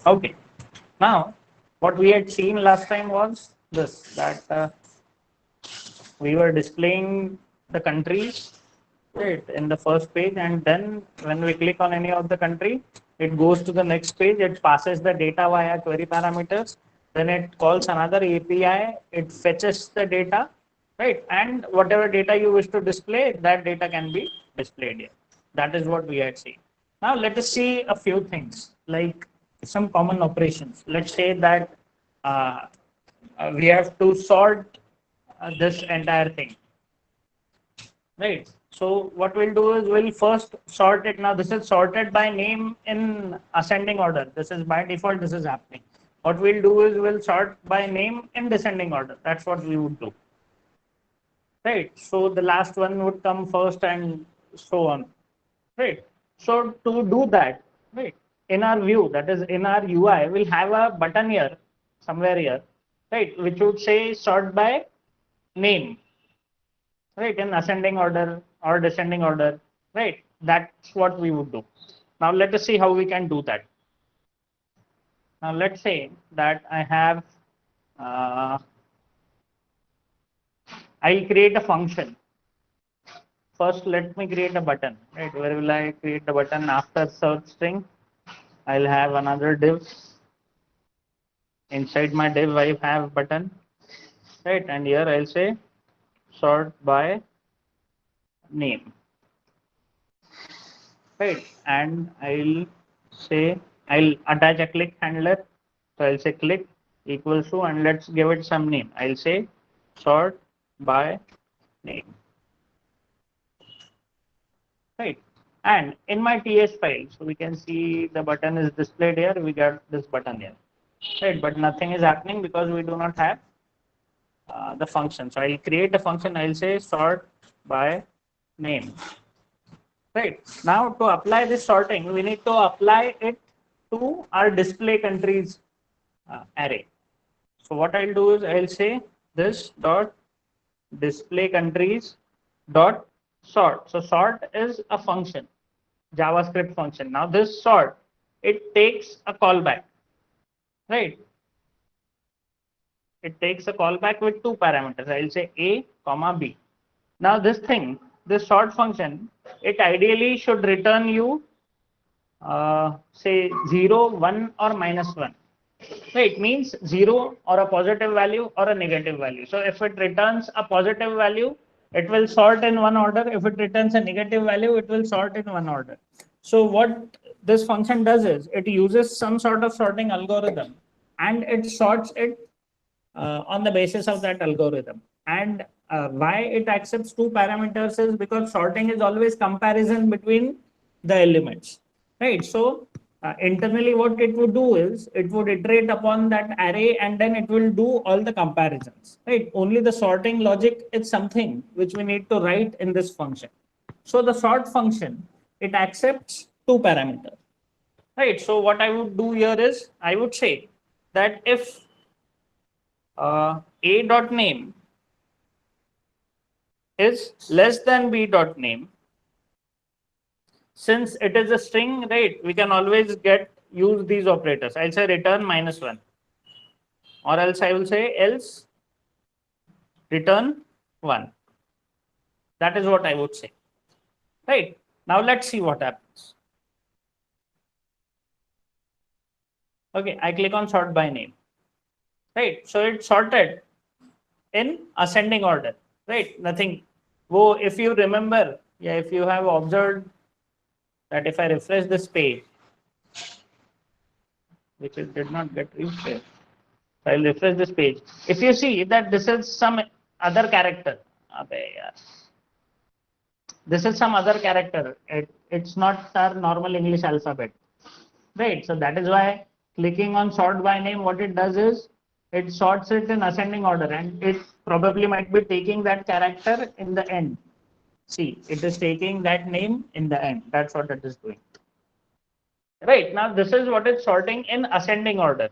Okay. Now, what we had seen last time was this, that we were displaying the countries, right, in the first page, and then when we click on any of the country, it goes to the next page, it passes the data via query parameters, then it calls another API, it fetches the data, right, and whatever data you wish to display, that data can be displayed here. That is what we had seen. Now let us see a few things like some common operations. Let's say that uh, we have to sort this entire thing, right? So what we'll do is we'll first sort it. Now this is sorted by name in ascending order. This is by default, this is happening. What we'll do is we'll sort by name in descending order. That's what we would do, right? So the last one would come first and so on, right? So to do that, right, in our view, that is in our UI, we'll have a button here, somewhere here, right, which would say sort by name, right, in ascending order or descending order, right? That's what we would do. Now let us see how we can do that. Now let's say that I have, I'll create a function. First, let me create a button, right? Where will I create the button? After search string, I'll have another div. Inside my div, I have button, right? And here I'll say sort by name, right? And I'll attach a click handler. So I'll say click equals to, and let's give it some name. I'll say sort by name, right? And in my TS file, so we can see the button is displayed here. We got this button here, right? But nothing is happening because we do not have the function. So I'll create a function. I'll say sort by name. Right. Now to apply this sorting, we need to apply it to our display countries array. So what I'll do is I'll say this dot display countries dot sort. So sort is a function, JavaScript function. Now this sort, it takes a callback, right? It takes a callback with two parameters. I'll say a comma b. Now this thing, this sort function, it ideally should return you say 0, 1 or minus 1. Right, means 0 or a positive value or a negative value. So if it returns a positive value, it will sort in one order. If it returns a negative value, it will sort in one order. So what this function does is it uses some sort of sorting algorithm and it sorts it on the basis of that algorithm. And why it accepts two parameters is because sorting is always comparison between the elements, right? So internally what it would do is it would iterate upon that array and then it will do all the comparisons, right? Only the sorting logic is something which we need to write in this function. So the sort function, it accepts two parameters, right? So what I would do here is I would say that if a dot name is less than b dot name, since it is a string, right, we can always use these operators. I'll say return -1, or else I will say else return 1. That is what I would say, right? Now let's see what happens. Okay, I click on sort by name, right? So it's sorted in ascending order, right? Nothing. Wo, if you remember, yeah, if you have observed that if I refresh this page, which it did not get refreshed, I'll refresh this page. If you see that this is some other character, this is some other character. It's not our normal English alphabet, right? So that is why clicking on sort by name, what it does is it sorts it in ascending order, and it probably might be taking that character in the end. See, it is taking that name in the end. That's what it is doing. Right, now this is what it's sorting in ascending order.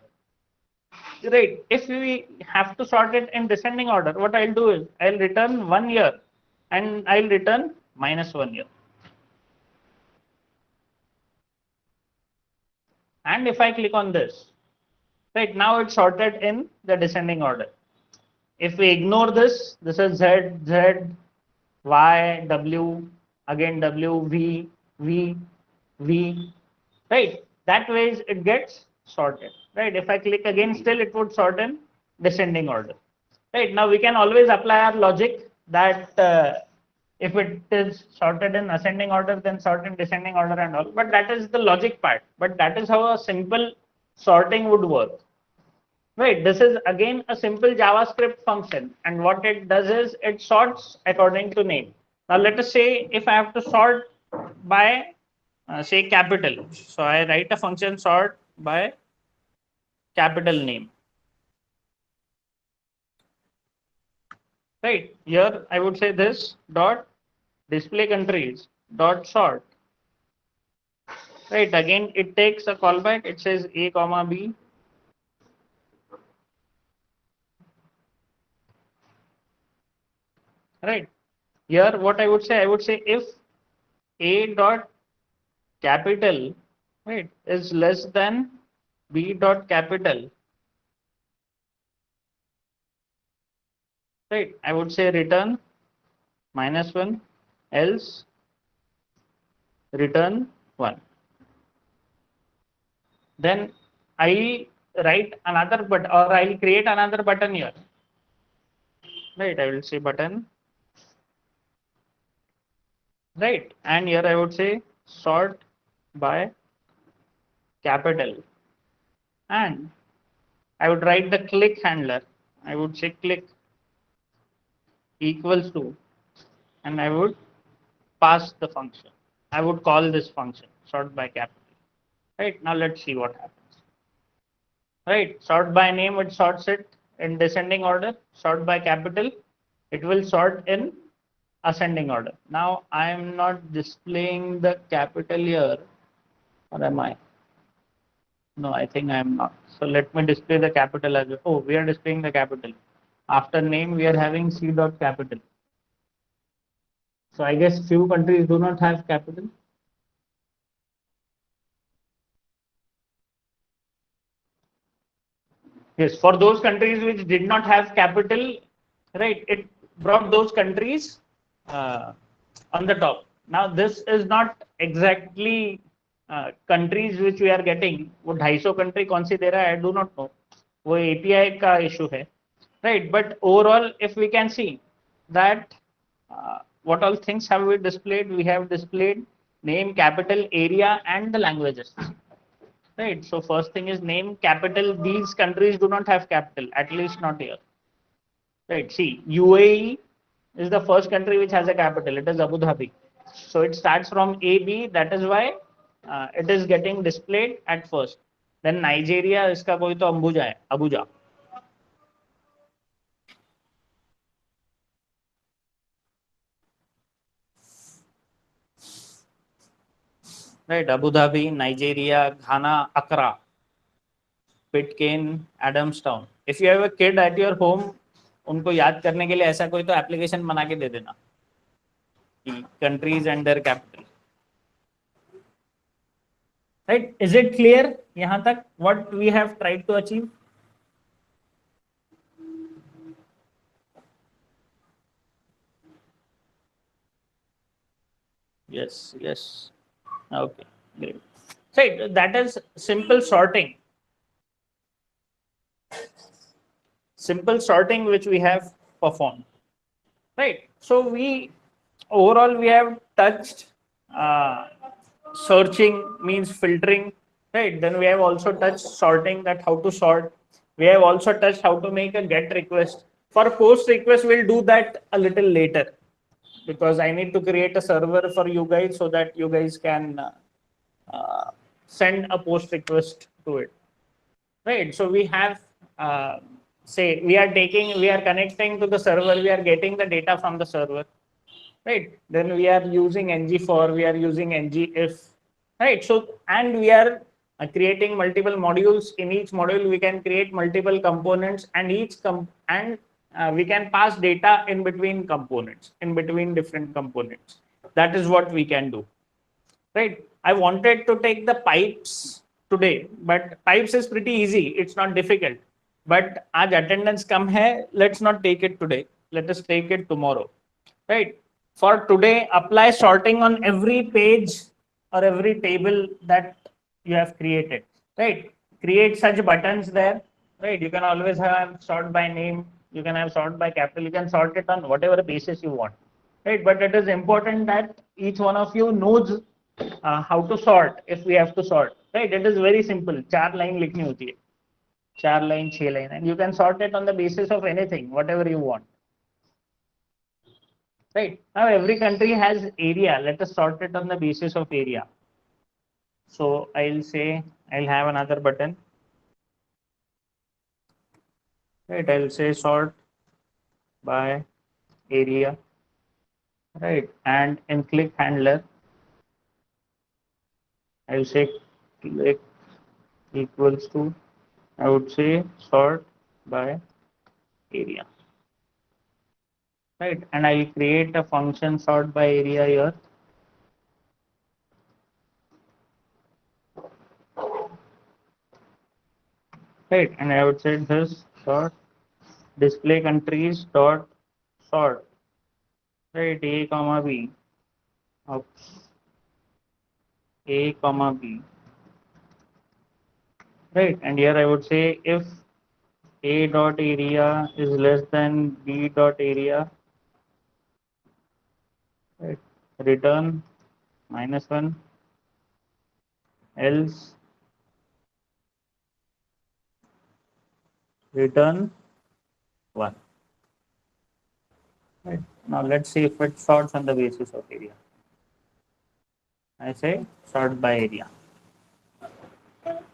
Right, if we have to sort it in descending order, what I'll do is I'll return 1 year and I'll return -1 year. And if I click on this, right, now it's sorted in the descending order. If we ignore this, this is Z, Z, Y, W, again W, V, V, V, right? That way it gets sorted, right? If I click again, still it would sort in descending order, right? Now we can always apply our logic that if it is sorted in ascending order, then sort in descending order and all. But that is the logic part. But that is how a simple sorting would work. Right, this is again a simple JavaScript function, and what it does is it sorts according to name. Now, let us say if I have to sort by, say, capital. So I write a function sort by capital name. Right, here I would say this dot display countries dot sort. Right, again it takes a callback. It says A comma B. Right, here what I would say if A dot capital, right, is less than B dot capital, right, I would say return -1, else return 1. Then I'll write another but or I'll create another button here, right? I will say button, right? And here I would say sort by capital, and I would write the click handler. I would say click equals to, and I would pass the function. I would call this function sort by capital. Right, now let's see what happens. Right, sort by name, it sorts it in descending order. Sort by capital, it will sort in ascending order. Now I am not displaying the capital here, or am I? No, I think I am not. So let me display the capital as well. Oh, we are displaying the capital. After name, we are having C dot capital. So I guess few countries do not have capital. Yes, for those countries which did not have capital, right, it brought those countries on the top. Now, this is not exactly countries which we are getting. वो 250 country कौन सी दे रहा है? I do not know. वो API का issue है, right? But overall, if we can see that what all things have we displayed? We have displayed name, capital, area, and the languages. Right. So first thing is name, capital. These countries do not have capital, at least not here. Right. See, UAE is the first country which has a capital. It is Abu Dhabi. So it starts from AB. That is why it is getting displayed at first. Then Nigeria, इसका कोई तो Abuja है, Abuja. Right. Abu Dhabi, Nigeria, Ghana, Accra, Pitcairn, Adamstown. If you have a kid at your home, उनको याद करने के लिए ऐसा कोई तो एप्लीकेशन बना के दे देना. Countries and their capital. Right? Is it clear? यहाँ तक what we have tried to achieve? Yes. Yes. Okay. Great. So that is simple sorting. Simple sorting which we have performed. Right. So we overall we have touched searching means filtering, right? Then we have also touched sorting, that how to sort. We have also touched how to make a get request. For post request, we'll do that a little later because I need to create a server for you guys so that you guys can send a post request to it, right? So we have say we are connecting to the server, we are getting the data from the server, right? Then we are using ng for, we are using ng if, right? So and we are creating multiple modules. In each module we can create multiple components, and we can pass data in between components, in between different components. That is what we can do, right? I wanted to take the pipes today, but pipes is pretty easy. It's not difficult. But आज attendance कम है. Let's not take it today. Let us take it tomorrow. Right? For today, apply sorting on every page or every table that you have created. Right? Create such buttons there. Right? You can always have sort by name. You can have sort by capital. You can sort it on whatever basis you want. Right? But it is important that each one of you knows how to sort if we have to sort. Right? It is very simple. चार line लिखनी होती है. चार line, छह line, and you can sort it on the basis of anything, whatever you want. Right. Now every country has area. Let us sort it on the basis of area. So I'll say I'll have another button. Right. I'll say sort by area. Right. And in click handler, I'll say click equals to, I would say sort by area. Right. And I'll create a function sort by area here. Right. And I would say this sort display countries dot sort. Right. A comma B. Oops. A comma B. Right. And here I would say if A dot area is less than B dot area, right, return -1, else return 1. Right. Now let's see if it sorts on the basis of area. I say sort by area.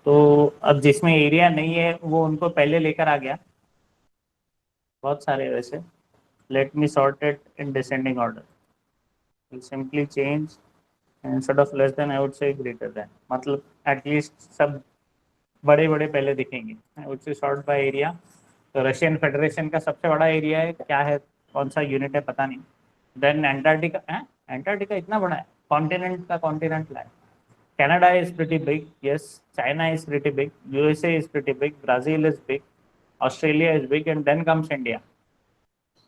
तो अब जिसमें area नहीं है वो उनको पहले लेकर आ गया, बहुत सारे वैसे. Let me sort it in descending order. We'll simply change instead of less than I would say greater than. मतलब at least सब बड़े बड़े पहले दिखेंगे. I would say sort by area. तो रशियन फेडरेशन का सबसे बड़ा एरिया है, क्या है, कौन सा यूनिट है पता नहीं. देन एंटार्क्टिका है, एंटार्क्टिका इतना बड़ा है, कॉन्टिनेंट का कॉन्टिनेंट लाए. Canada is pretty big, yes. China is pretty big. USA is pretty big. Brazil is big. Australia is big, and then comes India.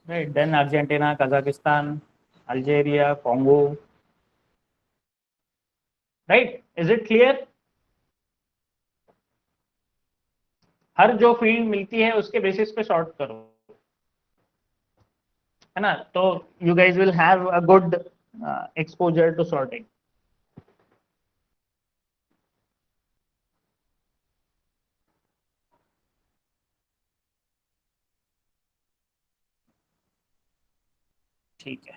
Right. Then Argentina, Kazakhstan, Algeria, Congo. Right. Is it clear? हर जो field मिलती है उसके basis पे sort करो, है ना. तो you guys will have a good exposure to sorting. ठीक है.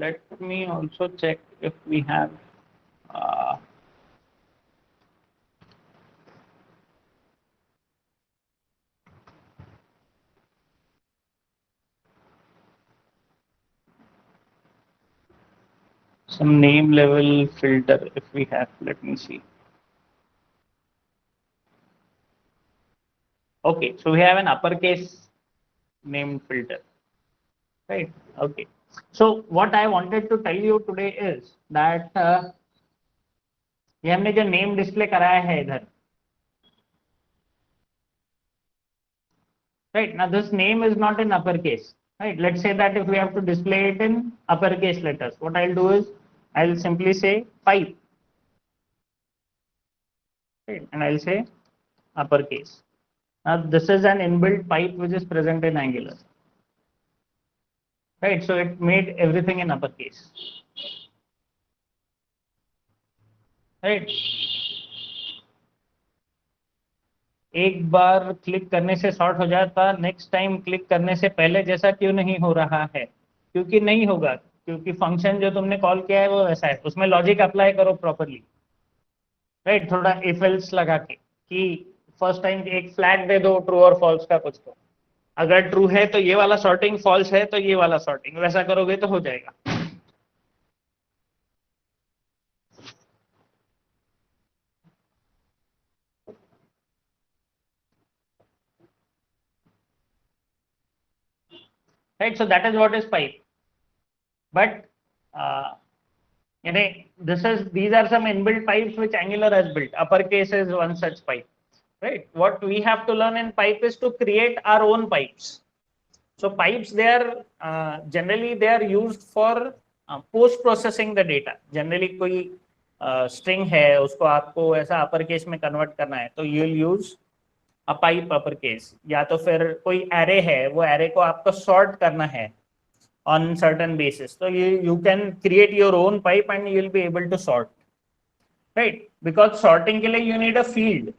Let me also check if we have uh, some name level filter. If we have, let me see. Okay, so we have an uppercase name filter, right? Okay. So what I wanted to tell you today is that ये हमने जो name display कराया है इधर, right? Now this name is not in uppercase, right? Let's say that if we have to display it in uppercase letters, what I'll do is I'll simply say pipe, right? And I'll say uppercase. Now this is an inbuilt pipe which is present in Angular, right? So it made everything in uppercase, right? एक बार click करने से sort हो जाता, next time click करने से पहले जैसा क्यों नहीं हो रहा है? क्योंकि नहीं होगा, क्योंकि फंक्शन जो तुमने कॉल किया है वो वैसा है, उसमें लॉजिक अप्लाई करो प्रॉपरली, राइट. थोड़ा इफ एल्स लगा के कि फर्स्ट टाइम एक फ्लैग दे दो ट्रू और फॉल्स का कुछ, तो अगर ट्रू है तो ये वाला सॉर्टिंग, फॉल्स है तो ये वाला सॉर्टिंग, वैसा करोगे तो हो जाएगा. Right. So that is what is pipe. but these are some inbuilt pipes which Angular has built. Uppercase is one such pipe, right? What we have to learn in pipe is to create our own pipes. So pipes, they are generally they are used for post processing the data. Generally कोई string है उसको आपको ऐसा upper case में convert करना है तो you will use a pipe upper case, या तो फिर कोई array है वो array को आपको sort करना है on certain basis, so you can create your own pipe and you will be able to sort, right? Because sorting के लिए you need a field,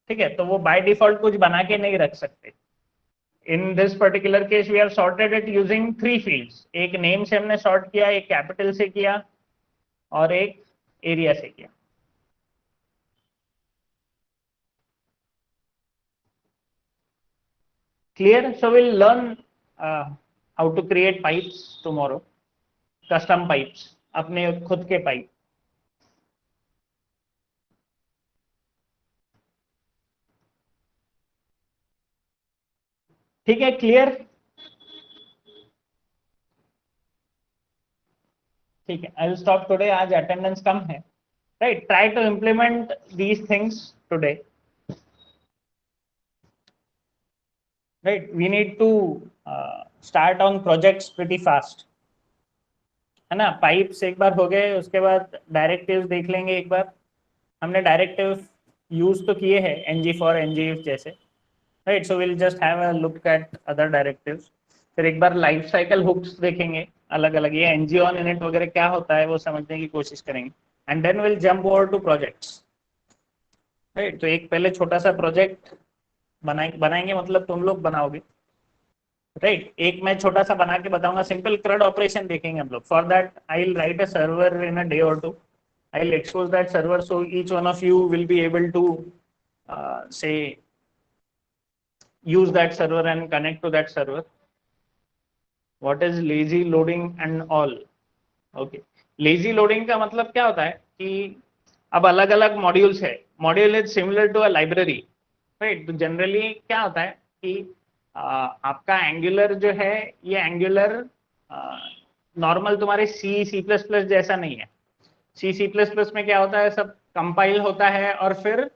ठीक है? तो वो by default कुछ बना के नहीं रख सकते. In this particular case we have sorted it using 3 fields. एक name से हमने sort किया, एक capital से किया और एक area से किया. Clear? So we'll learn how to create pipes tomorrow, custom pipes, अपने खुद के pipe. ठीक है, clear? ठीक है, I will stop today. आज attendance कम है, right? Try to implement these things today, right? We need to start on projects pretty fast, है ना? पाइप्स एक बार हो गए, उसके बाद डायरेक्टिव्स देख लेंगे एक बार. हमने डायरेक्टिव यूज तो किए हैं ng for ng जैसे, right? So will just have a look at other directives. फिर एक बार लाइफ साइकिल हुक्स देखेंगे अलग अलग, ये ng on init वगैरह क्या होता है वो समझने की कोशिश करेंगे. And then will jump over to projects, right? तो एक पहले छोटा सा प्रोजेक्ट बनाएंगे, मतलब तुम लोग बनाओगे, राइट? एक मैं छोटा सा बना के बताऊंगा, सिंपल CRUD ऑपरेशन देखेंगे हम लोग. For that I will write a server in a day और to. I'll expose that server so each one of you will be able to say use that server and connect to that server. What is lazy loading and all? Okay, lazy loading का मतलब क्या होता है कि अब अलग अलग modules है. Module is similar to a library, right? तो जनरली क्या होता है कि आपका एंगुलर जो है ये एंगुलर नॉर्मल तुम्हारे सी प्लस प्लस जैसा नहीं है. सी प्लस प्लस में क्या होता है, सब कंपाइल होता है और फिर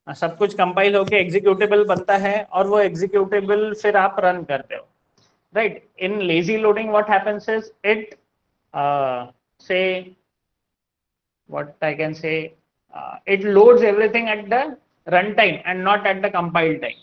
सब कुछ कंपाइल होके एग्जीक्यूटेबल बनता है और वो एग्जीक्यूटेबल फिर आप रन करते हो, right? In lazy loading what happens is it से what I can say, it loads everything at the runtime and not at the compile time.